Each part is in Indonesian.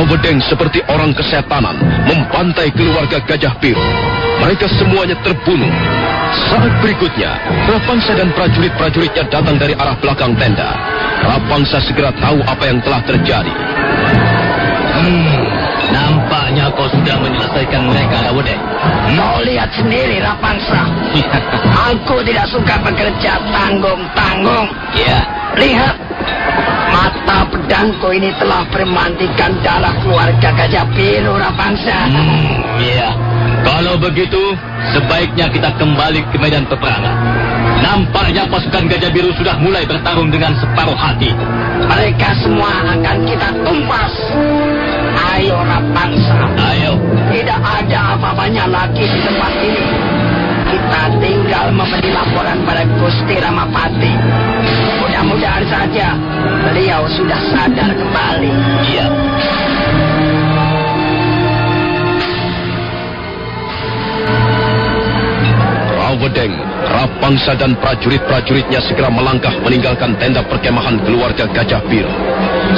Rawedeng seperti orang kesetanan membantai keluarga Gajah Biru. Mereka semuanya terbunuh. Saat berikutnya, Rapangsa dan prajurit-prajuritnya datang dari arah belakang tenda. Rapangsa segera tahu apa yang telah terjadi. Nampaknya kau sudah menyelesaikan mereka, Rawedeng. Kau lihat sendiri, Rapangsa. Aku tidak suka bekerja tanggung-tanggung. Ya. Lihat, mata pedangku ini telah bermandikan darah keluarga Gajah Biru, Rapangsa. Iya. Kalau begitu, sebaiknya kita kembali ke medan peperangan. Nampaknya pasukan Gajah Biru sudah mulai bertarung dengan separuh hati. Mereka semua akan kita tumpas. Ayo, Rapangsa. Ayo. Tidak ada apa-apanya lagi di tempat ini. Kita tinggal memberi laporan pada Gusti Ramapati. Mudah-mudahan saja beliau sudah sadar kembali. Iya. Rawedeng, Rapangsa dan prajurit-prajuritnya segera melangkah meninggalkan tenda perkemahan keluarga Gajah Biru.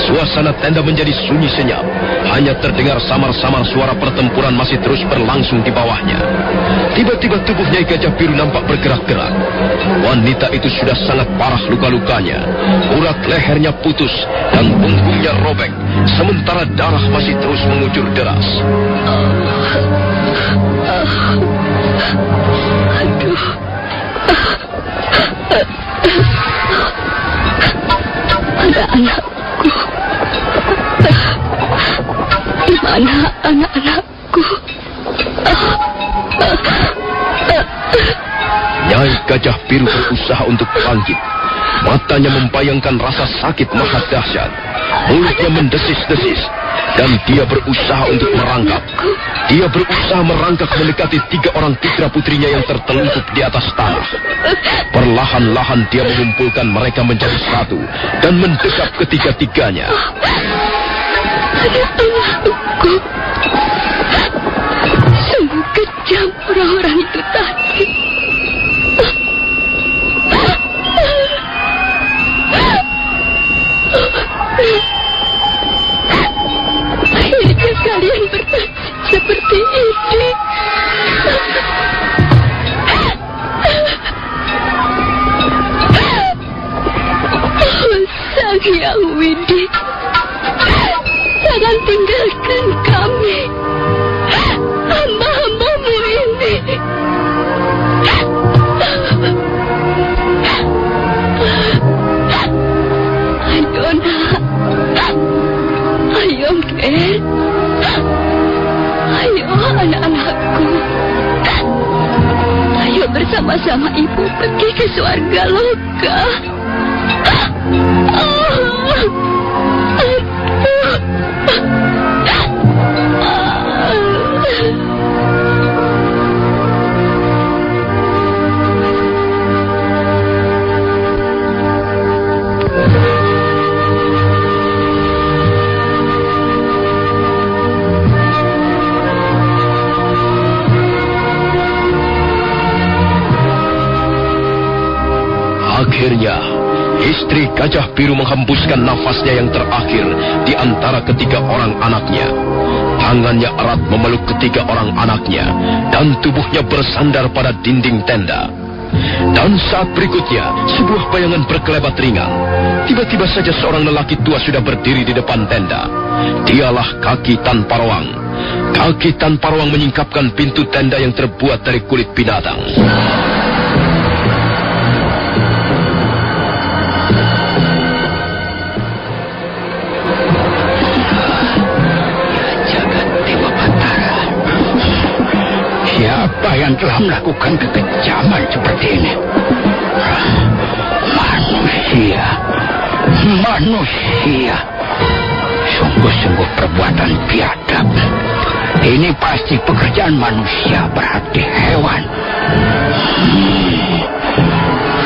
Suasana tenda menjadi sunyi senyap. Hanya terdengar samar-samar suara pertempuran masih terus berlangsung di bawahnya. Tiba-tiba tubuh Nyai Gajah Biru nampak bergerak-gerak. Wanita itu sudah sangat parah luka-lukanya. Urat lehernya putus dan punggungnya robek. Sementara darah masih terus mengucur deras. Aduh. Anak-anakku. Di mana anak-anakku? Nyai Gajah Biru berusaha untuk bangkit. Matanya membayangkan rasa sakit maha dahsyat. Mulutnya mendesis-desis. Dan dia berusaha untuk merangkak. Dia berusaha merangkak mendekati 3 orang putra putrinya yang tertelungkup di atas tanah. Perlahan-lahan dia mengumpulkan mereka menjadi satu dan mendekap ketiga-tiganya. Anak-anakku. Sungguh kejam orang-orang itu tadi. Akhirnya kalian bernasib seperti ini. Oh, Sang Hyang Widi, jangan tinggalkan kami, hamba-hambamu ini. Ayo nak, ayo Ken, ayo anak-anakku, ayo bersama-sama ibu pergi ke surga loka. Akhirnya, istri Gajah Biru menghembuskan nafasnya yang terakhir di antara ketiga orang anaknya. Tangannya erat memeluk ketiga orang anaknya, dan tubuhnya bersandar pada dinding tenda. Dan saat berikutnya, sebuah bayangan berkelebat ringan. Tiba-tiba saja seorang lelaki tua sudah berdiri di depan tenda. Dialah Kaki Tan Parwang. Kaki Tan Parwang menyingkapkan pintu tenda yang terbuat dari kulit binatang. Siapa yang telah melakukan kekejaman seperti ini? Manusia. Sungguh-sungguh perbuatan biadab. Ini pasti pekerjaan manusia, berarti hewan.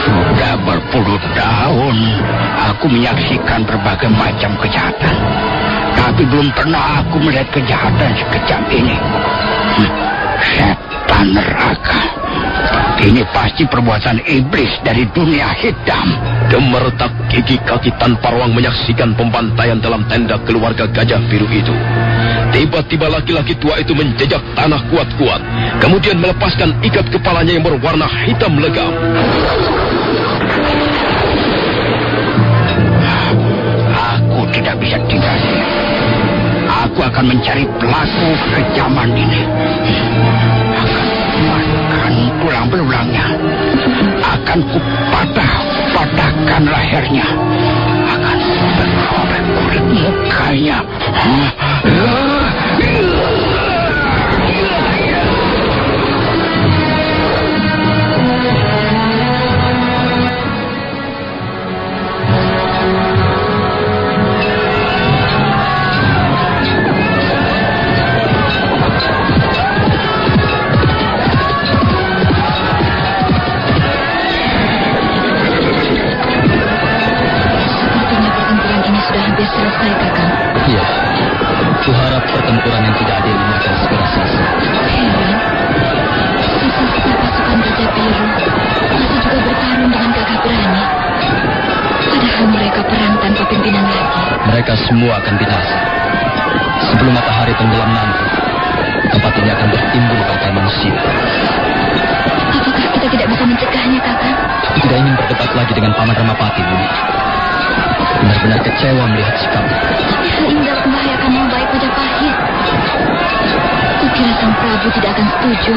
Sudah berpuluh tahun aku menyaksikan berbagai macam kejahatan. Tapi belum pernah aku melihat kejahatan sekejam ini. Setan. Setan neraka. Ini pasti perbuatan iblis dari dunia hitam. Gemeretak gigi kaki tanpa ruang menyaksikan pembantaian dalam tenda keluarga Gajah Biru itu. Tiba-tiba laki-laki tua itu menjejak tanah kuat-kuat, kemudian melepaskan ikat kepalanya yang berwarna hitam legam. Aku tidak bisa tinggal diam. Aku akan mencari pelaku kekejaman ini. Akan tulang belulangnya. Akan kupatahkan lehernya. Akan robek kulit mukanya. Selesai, Kakang. Iya. Kuharap pertempuran yang tidak adil ini akan segera selesai. Heran. Sisa-sisa pasukan Gajah Biru masih juga bertarung dengan gagah berani. Padahal mereka perang tanpa pimpinan lagi. Mereka semua akan binasa. Sebelum matahari tenggelam nanti, tempat ini akan bertimbul bangkai manusia. Apakah kita tidak bisa mencegahnya, Kakang? Aku tidak ingin berdebat lagi dengan Paman Ramapati, Budi. Benar-benar kecewa melihat sikapnya. Tapi hal ini dapat membahayakan nama baik Majapahit. Kukira Sang Prabu tidak akan setuju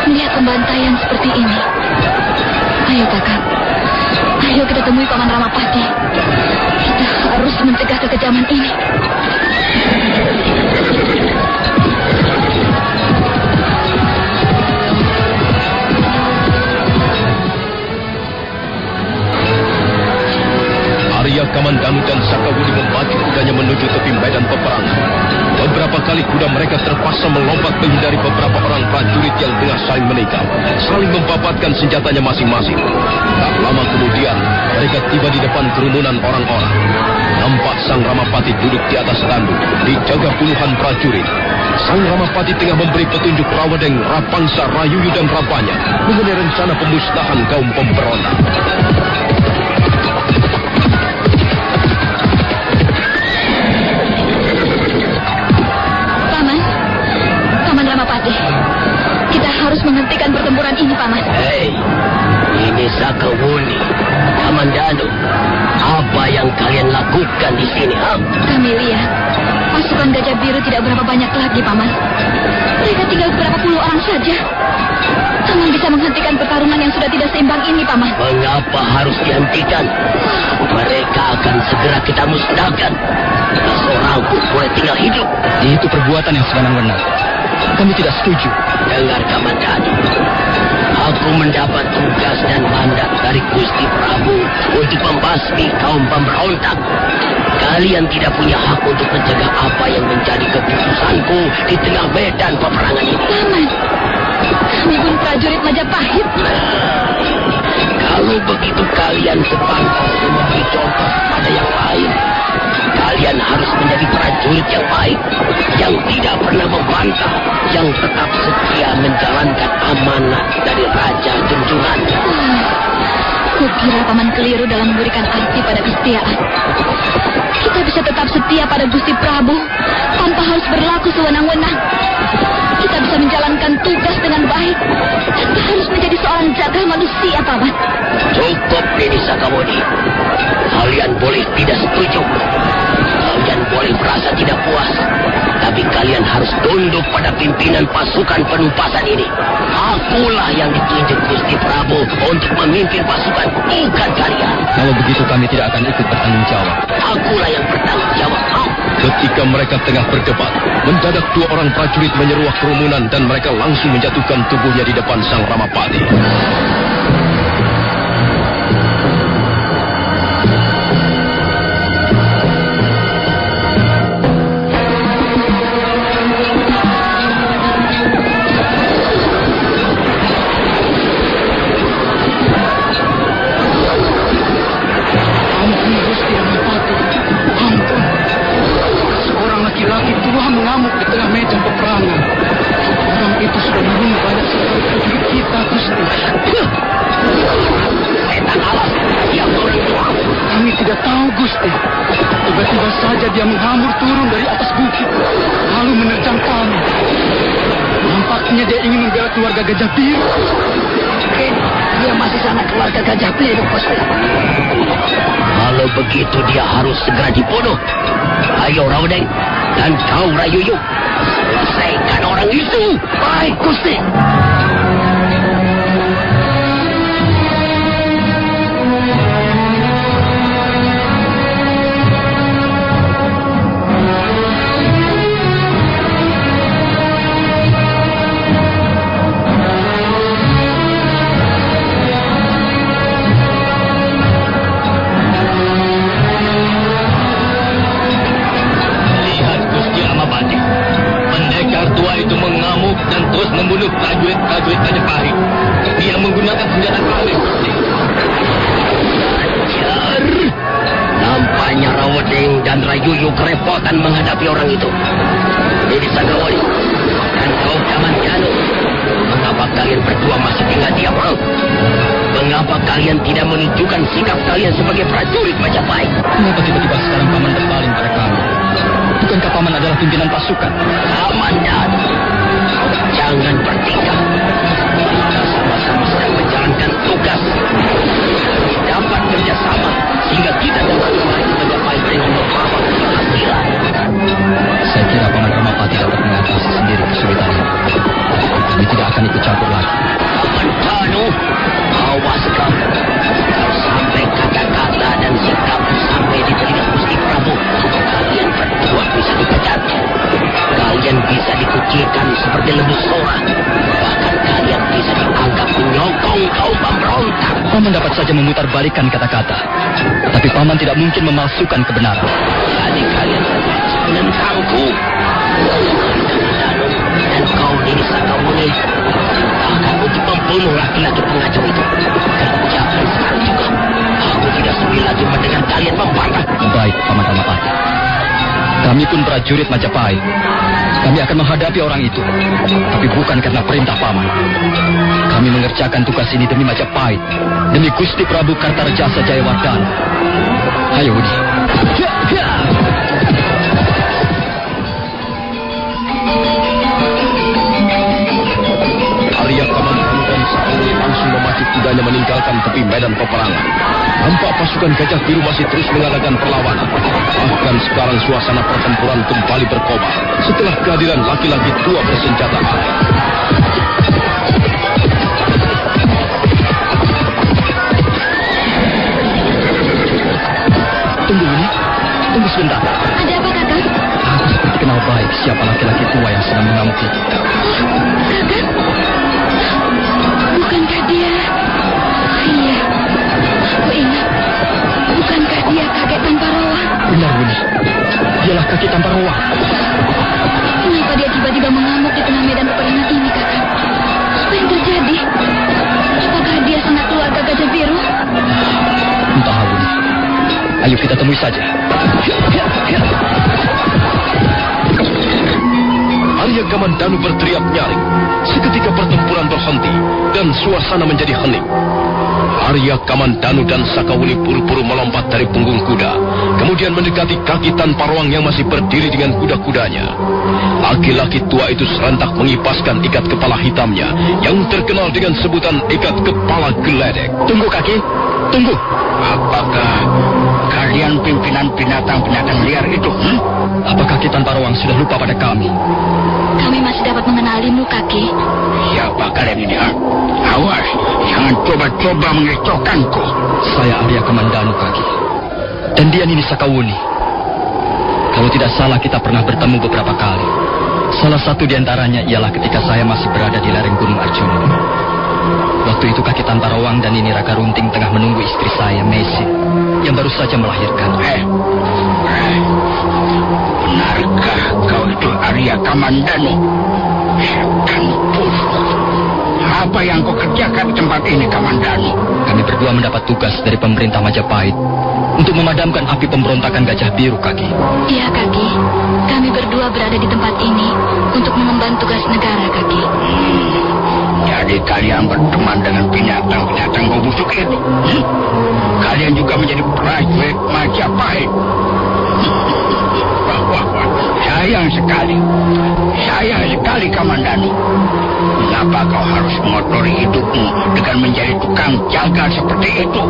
melihat pembantaian seperti ini. Ayo, Kakang. Ayo kita temui Paman Ramapati. Kita harus mencegah kekejaman ini. Arya Kamandanu dan Sakawuni membagi kudanya menuju tepi medan peperangan. Beberapa kali kuda mereka terpaksa melompat menghindari beberapa orang prajurit yang tengah saling menikam, saling membabatkan senjatanya masing-masing. Tak lama kemudian, mereka tiba di depan kerumunan orang-orang. Nampak Sang Ramapati duduk di atas tanduk, dijaga puluhan prajurit. Sang Ramapati tengah memberi petunjuk Rawadeng, Rapangsa, Rayuyu dan Rapanya mengenai rencana pemusnahan kaum pemberontak. Kita harus menghentikan pertempuran ini, Paman. Hei, ini Sakawuni, Kamandanu. Apa yang kalian lakukan di sini, ha? Kami lihat pasukan Gajah Biru tidak berapa banyak lagi, Paman. Mereka tinggal beberapa puluh orang saja. Paman bisa menghentikan pertarungan yang sudah tidak seimbang ini, Paman. Mengapa harus dihentikan? Mereka akan segera kita musnahkan. Tak seorang pun boleh tinggal hidup. Itu perbuatan yang sewenang-wenang. Kami tidak setuju. Dengar, Kamandanu. Aku mendapat tugas dan mandat dari Gusti Prabu untuk membasmi kaum pemberontak. Kalian tidak punya hak untuk mencegah apa yang menjadi keputusanku di tengah medan peperangan ini. Paman, kami pun prajurit Majapahit. Kalau begitu kalian sepantasnya memberi contoh pada yang lain. Kalian harus menjadi prajurit yang baik, yang tidak pernah membantah, yang tetap setia menjalankan amanat dari Raja junjungan. Kukira Paman keliru dalam memberikan arti pada kesetiaan. Kita bisa tetap setia pada Gusti Prabu tanpa harus berlaku sewenang-wenang. Kita bisa menjalankan tugas dengan baik tanpa harus menjadi seorang jagal manusia, Paman. Cukup, Nini Sakawuni. Kalian boleh tidak setuju. Kalian boleh merasa tidak puas. Tapi kalian harus tunduk pada pimpinan pasukan penumpasan ini. Akulah yang ditunjuk Gusti Prabu untuk memimpin pasukan, bukan kalian. Kalau begitu kami tidak akan ikut bertanggung jawab. Akulah yang bertanggung jawab. Ketika mereka tengah berdebat, mendadak dua orang prajurit menyeruak kerumunan dan mereka langsung menjatuhkan tubuhnya di depan Sang Ramapati. Laki-laki tua mengamuk di tengah meja peperangan. Orang itu sudah membunuh banyak Gusti. Tiba-tiba saja dia menghambur turun dari atas bukit, lalu menerjang kami. Nampaknya dia ingin membela keluarga Gajah Biru. Mungkin dia masih sanak keluarga Gajah Biru, Gusti. Kalau begitu dia harus segera dibunuh. Ayo Raudeng dan kau Rayuyuk, selesaikan orang itu. Baik, Gusti. Membunuh prajurit Majapahit. Dia menggunakan senjata kawin. Jar, nampaknya Raudeng dan Rayuyuk kerepotan menghadapi orang itu. Jadi Sagawali dan kau Kamandanu, mengapa kalian berdua masih tinggal diam? Mengapa kalian tidak menunjukkan sikap kalian sebagai prajurit Majapahit? Mengapa tiba-tiba sekarang Paman berpaling pada kami? Bukankah Paman adalah pimpinan pasukan? Kamandanu, jangan bertingkah. Kita sama-sama sedang menjalankan tugas. Kami dapat kerjasama sehingga kita dapat meraih Majapahit dengan membawa keberhasilan. Saya kira Paman Ramapati dapat mengatasi sendiri kesulitan ini. Kami tidak akan ikut campur lagi. Kamandanu, awas kau. Kalau sampai kata-kata dan sikapmu sampai di telinga Gusti Prabu, kalian berdua bisa dipecat. Kalian bisa dikucilkan seperti lembu sora. Bahkan kalian bisa dianggap menyokong kaum pemberontak. Paman dapat saja memutarbalikkan kata-kata, tapi Paman tidak mungkin memalsukan kebenaran. Jadi kalian jangan ganggu. Dan kau Nini Sakawuni, perintahkan untuk membunuh laki-laki pengacau itu. Kerjakan sekarang juga. Aku tidak sudi lagi mendengar kalian membantah. Baik, Paman Ramapati. Kami pun prajurit Majapahit. Kami akan menghadapi orang itu, tapi bukan karena perintah Paman. Kami mengerjakan tugas ini demi Majapahit, demi Gusti Prabu Kartarejasa Jayawardana. Ayo, Wudi. Arya Kamandanu dan Sakawuni langsung memacu kudanya meninggalkan tepi medan peperangan. Nampak pasukan Gajah Biru masih terus mengadakan perlawanan. Bahkan sekarang suasana pertempuran kembali berkobar setelah kehadiran laki-laki tua bersenjata aneh. Tunggu, Wudi. Tunggu sebentar. Ada apa, Kakang? Aku seperti kenal baik siapa laki-laki tua yang sedang mengamuk itu. Kakang? Bukankah dia? Iya, aku ingat. Bukankah dia kakek tanpa roa? Benar, Wudi. Dialah kaki tanpa roa. Kenapa dia tiba-tiba mengamuk di tengah medan peperangan ini, Kakang? Apa yang terjadi? Apakah dia sanak keluarga Gajah Biru? Entah, Wudi. Ayo kita temui saja. Arya Kamandanu berteriak nyaring. Seketika pertempuran berhenti dan suasana menjadi hening. Arya Kamandanu dan Sakawuni buru-buru melompat dari punggung kuda, kemudian mendekati kaki tanpa ruang yang masih berdiri dengan kuda-kudanya. Laki-laki tua itu serentak mengipaskan ikat kepala hitamnya yang terkenal dengan sebutan ikat kepala geledek. Tunggu, kaki. Tunggu. Apakah kalian pimpinan binatang-binatang liar itu? Apakah kaki tanpa ruang sudah lupa pada kami? Kami masih dapat mengenalimu, Kaki. Siapa kalian ini? Awas, jangan coba-coba mengecohkanku. Saya Arya Kamandanu, Kaki. Dan dia Nini Sakawuni. Kalau tidak salah kita pernah bertemu beberapa kali. Salah satu di antaranya ialah ketika saya masih berada di lereng Gunung Arjuna. Waktu itu kaki tanpa rawang dan Nini Raka Runting tengah menunggu istri saya, Messi, yang baru saja melahirkan. Benarkah kau itu Arya Kamandanu? Setan buruk. Apa yang kau kerjakan di tempat ini, Kamandanu? Kami berdua mendapat tugas dari pemerintah Majapahit untuk memadamkan api pemberontakan Gajah Biru, Kaki. Iya, Kaki. Kami berdua berada di tempat ini untuk mengemban tugas negara, Kaki. Jadi kalian berteman dengan binatang-binatang bau busuk itu? kalian juga menjadi prajurit Majapahit. Sayang sekali Kamandanu. Mengapa kau harus mengotori hidupmu dengan menjadi tukang jaga seperti itu?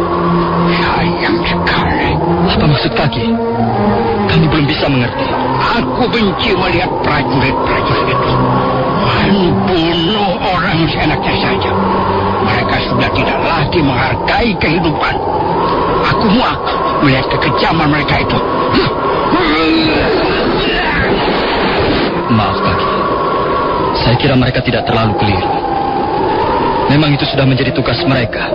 Sayang sekali. Apa maksud kaki? Kami belum bisa mengerti. Aku benci melihat prajurit-prajurit itu membunuh orang seenaknya saja. Mereka sudah tidak lagi menghargai kehidupan. Aku muak melihat kekejaman mereka itu. Maaf, Kaki. Saya kira mereka tidak terlalu keliru. Memang itu sudah menjadi tugas mereka.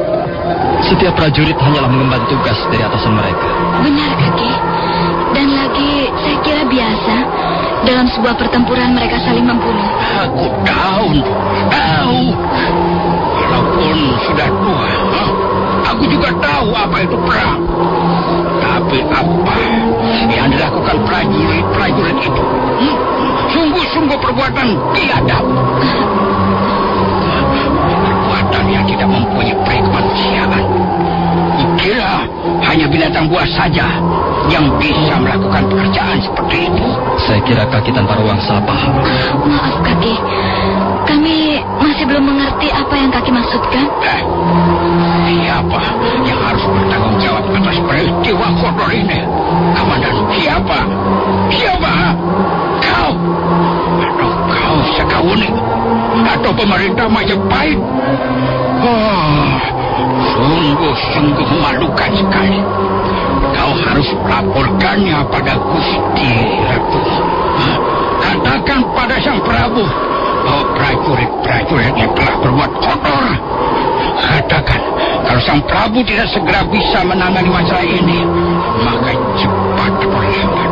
Setiap prajurit hanyalah mengemban tugas dari atasan mereka. Benar, Kaki. Dan lagi, saya kira biasa. Dalam sebuah pertempuran mereka saling membunuh. Aku tahu. Walaupun sudah tua, aku juga tahu apa itu perang. Tapi apa yang dilakukan prajurit itu? Sungguh-sungguh perbuatan biadab. Perbuatan yang tidak mempunyai peri kemanusiaan. Kira hanya binatang buas saja yang bisa melakukan pekerjaan seperti itu. Saya kira Kaki tanpa ruang salah paham. Maaf, Kaki. Kami masih belum mengerti apa yang Kaki maksudkan. Siapa yang harus bertanggung jawab atas peristiwa kotor ini? Komandan, siapa? Kau? Atau kau Sekawuni? Atau pemerintah Majapahit? Sungguh-sungguh memalukan sekali. Kau harus melaporkannya pada Gusti Ratu. Katakan pada Sang Prabu bahwa prajurit-prajuritnya telah berbuat kotor. Katakan, kalau Sang Prabu tidak segera bisa menangani masalah ini, maka cepat atau lambat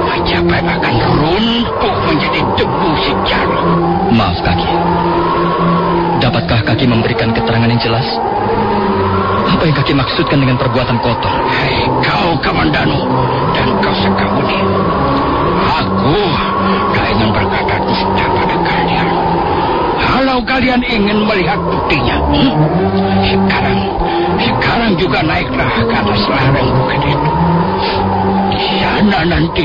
Majapahit akan runtuh menjadi debu sejarah. Maaf, Kaki. Dapatkah Kaki memberikan keterangan yang jelas? Apa yang Kaki maksudkan dengan perbuatan kotor? Kau Kamandanu dan kau Sekawuni, aku tak ingin berkata dusta pada kalian. Kalau kalian ingin melihat buktinya, sekarang juga naiklah ke atas lereng bukit itu. Di sana nanti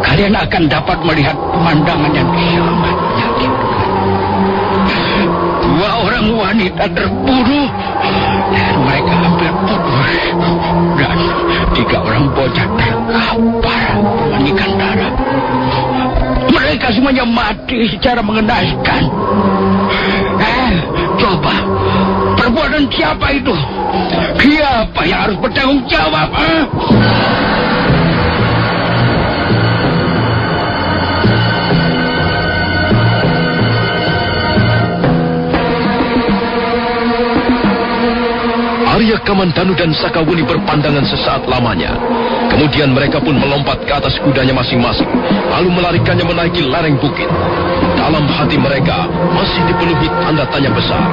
kalian akan dapat melihat pemandangan yang sangat menyakitkan. 2 orang wanita terbunuh dan mereka hampir putus, dan 3 orang bocah terkapar memandikan darah. Mereka semuanya mati secara mengenaskan. Coba, perbuatan siapa itu? Siapa yang harus bertanggung jawab? Arya Kamandanu dan Sakawuni berpandangan sesaat lamanya. Kemudian mereka pun melompat ke atas kudanya masing-masing, lalu melarikannya menaiki lereng bukit. Dalam hati mereka masih dipenuhi tanda tanya besar.